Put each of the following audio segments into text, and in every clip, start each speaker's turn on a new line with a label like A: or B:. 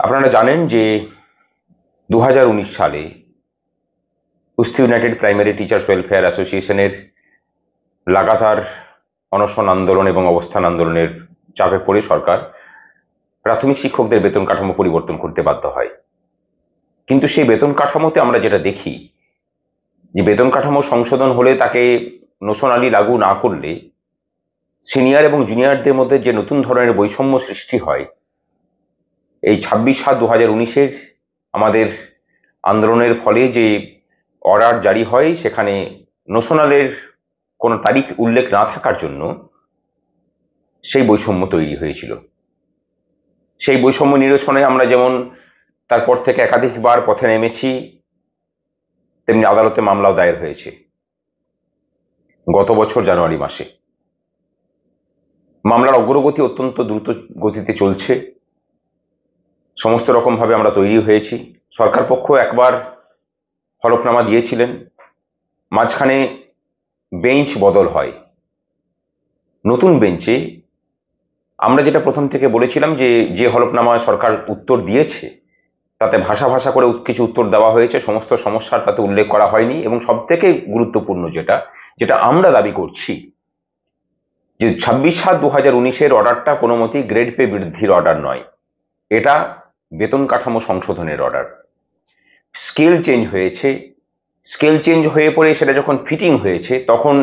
A: আপনারা জানেন যে 2019 সালে কুস্তি ইউনাইটেড প্রাইমারি টিচার্স ওয়েলফেয়ার অ্যাসোসিয়েশনের লাগাতার অনশন আন্দোলন এবং অবস্থান আন্দোলনের চাপে পড়ে সরকার প্রাথমিক শিক্ষকদের বেতন কাঠামো পরিবর্তন করতে বাধ্য হয়। কিন্তু সেই বেতন কাঠামোতে আমরা যেটা দেখি যে বেতন কাঠামো সংশোধন হলে তাকে নোশনালি লাগু না করলে সিনিয়র এবং জুনিয়রদের মধ্যে যে নতুন ধরনের বৈষম্য সৃষ্টি হয়, এই 26/7/2019 আমাদের আন্দোলনের ফলে যে অর্ডার জারি হয় সেখানে নোশনালের কোনো তারিখ উল্লেখ না থাকার জন্য সেই বৈষম্য তৈরি হয়েছিল। সেই বৈষম্য নিরসনে আমরা যেমন তারপর থেকে একাধিকবার পথে নেমেছি, তেমনি আদালতে মামলাও দায়ের হয়েছে। গত বছর জানুয়ারি মাসে মামলার অগ্রগতি অত্যন্ত দ্রুত গতিতে চলছে। সমস্ত রকমভাবে আমরা তৈরি হয়েছি। সরকার পক্ষ একবার হলফনামা দিয়েছিলেন, মাঝখানে বেঞ্চ বদল হয়। নতুন বেঞ্চে আমরা যেটা প্রথম থেকে বলেছিলাম যে হলফনামায় সরকার উত্তর দিয়েছে তাতে ভাষা ভাষা করে কিছু উত্তর দেওয়া হয়েছে, সমস্ত সমস্যার তাতে উল্লেখ করা হয়নি। এবং সব থেকে গুরুত্বপূর্ণ যেটা আমরা দাবি করছি যে 26/7/2019 অর্ডারটা কোনো মতেই গ্রেড পে বৃদ্ধির অর্ডার নয়, এটা বেতন কাঠামো সংশোধনের অর্ডার। স্কেল চেঞ্জ হয়েছে, স্কেল চেঞ্জ হয়ে পড়ে সেটা যখন ফিটিং হয়েছে তখন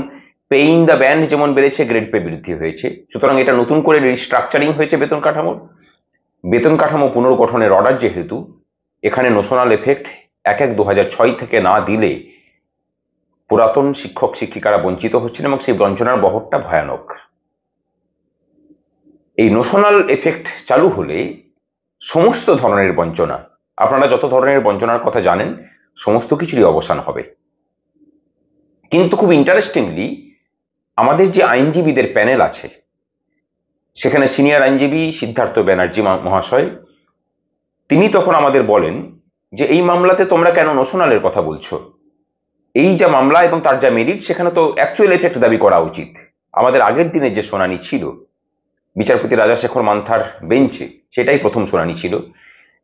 A: পে ইন দ্য ব্যান্ড যেমন বেড়েছে, গ্রেড পে বৃদ্ধি হয়েছে। সুতরাং এটা নতুন করে রিস্ট্রাকচারিং হয়েছে বেতন কাঠামোর। বেতন কাঠামো পুনর্গঠনের অর্ডার যেহেতু, এখানে নোশনাল এফেক্ট 1/1/2006 থেকে না দিলে পুরাতন শিক্ষক শিক্ষিকারা বঞ্চিত হচ্ছেন এবং সেই বঞ্চনার বহরটা ভয়ানক। এই নোশনাল এফেক্ট চালু হলে সমস্ত ধরনের বঞ্চনা, আপনারা যত ধরনের বঞ্চনার কথা জানেন, সমস্ত কিছুরই অবসান হবে। কিন্তু খুব ইন্টারেস্টিংলি আমাদের যে আইনজীবীদের প্যানেল আছে, সেখানে সিনিয়র আইনজীবী সিদ্ধার্থ ব্যানার্জি মহাশয়, তিনি তখন আমাদের বলেন যে এই মামলাতে তোমরা কেন নোশনালের কথা বলছো? এই যা মামলা এবং তার যা মেরিট, সেখানে তো অ্যাকচুয়াল এফেক্ট দাবি করা উচিত। আমাদের আগের দিনে যে শুনানি ছিল বিচারপতি রাজাশেখর মান্থার বেঞ্চে, সেটাই প্রথম শুনানি ছিল।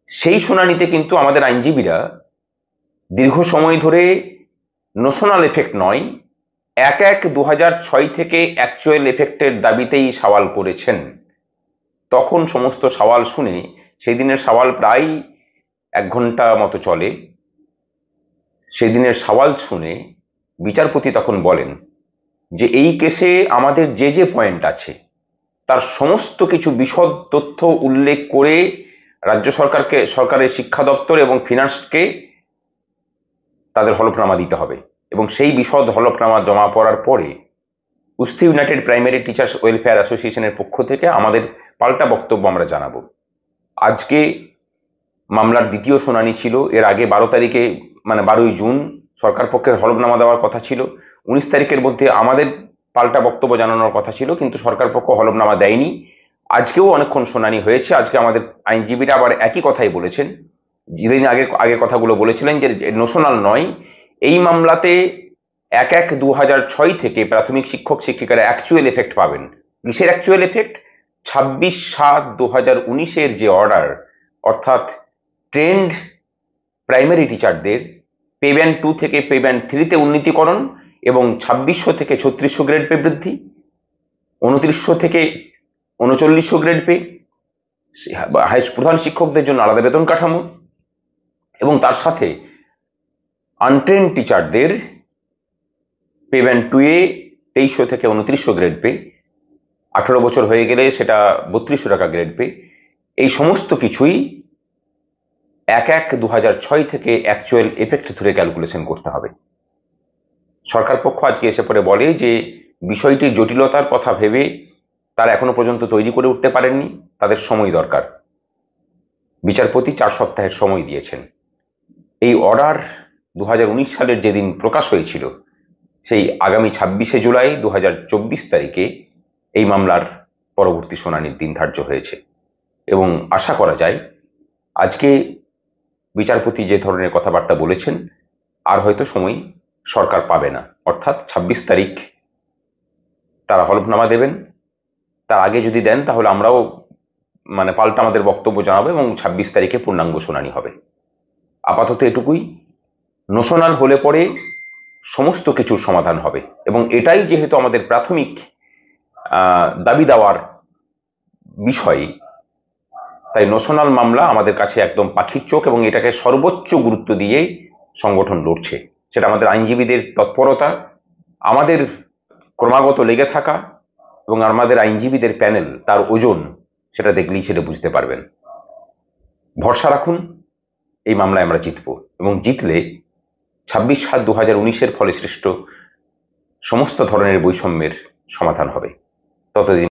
A: সেই শুনানিতে কিন্তু আমাদের আইনজীবীরা দীর্ঘ সময় ধরে নোশনাল এফেক্ট নয়, 1/1/2006 থেকে অ্যাকচুয়াল এফেক্টের দাবিতেই সওয়াল করেছেন। তখন সমস্ত সওয়াল শুনে, সেই দিনের সওয়াল প্রায় 1 ঘন্টা মতো চলে, সেই দিনের সওয়াল শুনে বিচারপতি তখন বলেন যে এই কেসে আমাদের যে পয়েন্ট আছে তার সমস্ত কিছু বিশদ তথ্য উল্লেখ করে রাজ্য সরকারের শিক্ষা দপ্তর এবং ফিনান্সকে তাদের হলফনামা দিতে হবে। এবং সেই বিশদ হলফনামা জমা পড়ার পরে কুস্তি ইউনাইটেড প্রাইমারি টিচার্স ওয়েলফেয়ার অ্যাসোসিয়েশনের পক্ষ থেকে আমাদের পাল্টা বক্তব্য আমরা জানাবো। আজকে মামলার দ্বিতীয় শুনানি ছিল। এর আগে 12 তারিখে, মানে 12ই জুন সরকার পক্ষের হলফনামা দেওয়ার কথা ছিল। 19 তারিখের মধ্যে আমাদের পাল্টা বক্তব্য জানানোর কথা ছিল, কিন্তু সরকার পক্ষ হলফনামা দেয়নি। আজকেও অনেকক্ষণ শুনানি হয়েছে। আজকে আমাদের আইনজীবীরা আবার একই কথাই বলেছেন, যেদিন আগে কথাগুলো বলেছিলেন যে নোশনাল নয়। এই মামলাতে 1/1/2006 থেকে প্রাথমিক শিক্ষক শিক্ষিকারা অ্যাকচুয়াল এফেক্ট পাবেন। কিসের অ্যাকচুয়াল এফেক্ট? 26/7/2019 যে অর্ডার, অর্থাৎ ট্রেন্ড প্রাইমারি টিচারদের পে ব্যান্ড 2 থেকে পে ব্যান্ড 3-তে উন্নীতকরণ এবং 2600 থেকে 3600 গ্রেড পে বৃদ্ধি, 2900 থেকে 3900 গ্রেড পে, প্রধান শিক্ষকদের জন্য আলাদা বেতন কাঠামো, এবং তার সাথে আনট্রেন্ড টিচারদের পে ব্যান্ড 2-এ 2300 থেকে 2900 গ্রেড পে, 18 বছর হয়ে গেলে সেটা 3200 টাকা গ্রেড পে। এই সমস্ত কিছুই 1/1/2006 থেকে অ্যাকচুয়াল এফেক্ট ধরে ক্যালকুলেশন করতে হবে। সরকার পক্ষ আজকে এসে পড়ে বলে যে বিষয়টির জটিলতার কথা ভেবে তারা এখনো পর্যন্ত তৈরি করে উঠতে পারেননি, তাদের সময় দরকার। বিচারপতি 4 সপ্তাহের সময় দিয়েছেন। এই অর্ডার 2019 সালের যেদিন প্রকাশ হয়েছিল, সেই আগামী 26শে জুলাই 2024 তারিখে এই মামলার পরবর্তী শুনানির দিন ধার্য হয়েছে। এবং আশা করা যায় আজকে বিচারপতি যে ধরনের কথাবার্তা বলেছেন, আর হয়তো সময় সরকার পাবে না। অর্থাৎ 26 তারিখ তারা হলফনামা দেবেন। তার আগে যদি দেন তাহলে আমরাও পাল্টা আমাদের বক্তব্য জানাবো এবং 26 তারিখে পূর্ণাঙ্গ শুনানি হবে। আপাতত এটুকুই, নোশনাল হলে পরে সমস্ত কিছুর সমাধান হবে এবং এটাই যেহেতু আমাদের প্রাথমিক দাবি দেওয়ার বিষয়, তাই নোশনাল মামলা আমাদের কাছে একদম পাখির চোখ এবং এটাকে সর্বোচ্চ গুরুত্ব দিয়ে সংগঠন লড়ছে। সেটা আমাদের আইনজীবীদের তৎপরতা, আমাদের ক্রমাগত লেগে থাকা এবং আমাদের আইনজীবীদের প্যানেল, তার ওজন, সেটা দেখলেই সেটা বুঝতে পারবেন। ভরসা রাখুন, এই মামলায় আমরা জিতব এবং জিতলে 26/7/2019 ফলে সৃষ্ট সমস্ত ধরনের বৈষম্যের সমাধান হবে। ততদিন